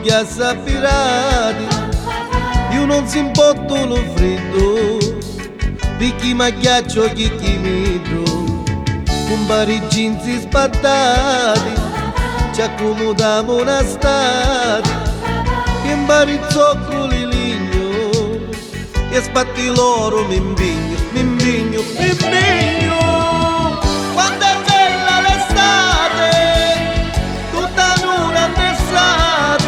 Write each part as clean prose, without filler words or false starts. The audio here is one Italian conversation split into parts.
ghiaccio affirati, io non si impotto lo freddo, picchi ma ghiaccio chi mitro, con vari jeans spattati, ci accomodiamo una stati, che in vari zoccoli ligno, e spatti loro mi impegno, mi impegno, mi impegno. Quando è bella l'estate, tutta nura d'estate,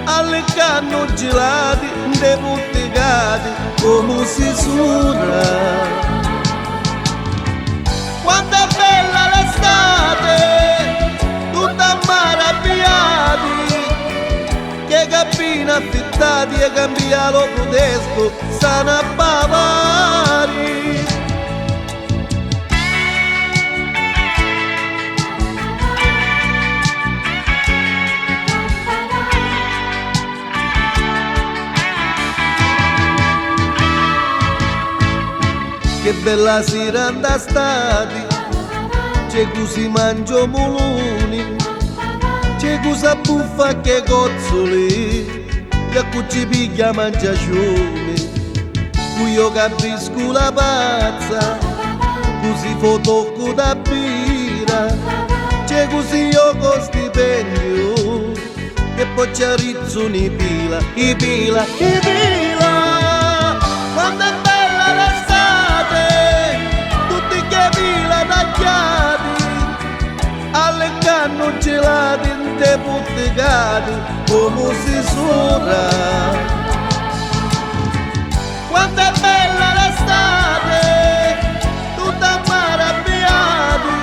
alle canne gelate, dei bottegati, come si suda. Quando è bella l'estate, tutta maravigliati, che cappina affittati e cambia lo tedesco, stanno a bavari. Che bella sera andastati, c'è così mangio muloni, c'è cosa buffa che cozzoli, e a cui ci piglia mangiacione, cui io capisco la pazza, così fotocco da birra, c'è così io con stipendio, e poi ci arrizzano i pila, i pila, i pila. Quando è bella l'estate, tutti che pila tagliati, alle canne gelate in te bottegati, come si suona. Quando è bella l'estate, tutti maravigliati,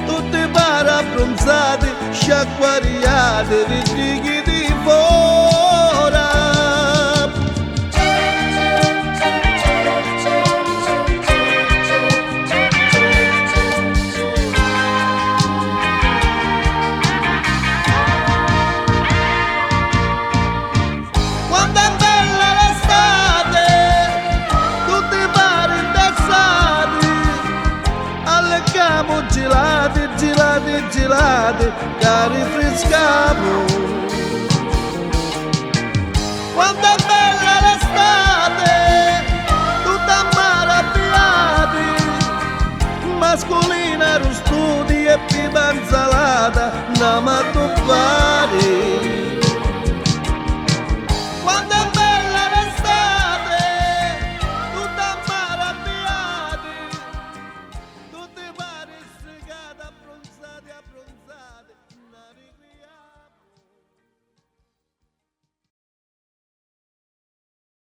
tutti parabbronzati, sciacquariati, ritrighi di fora. Gelati, gelati, gelati, che rinfrescamo. Quando è bella l'estate, tutta maravigliati, mascolina, rustudi e pipa insalata,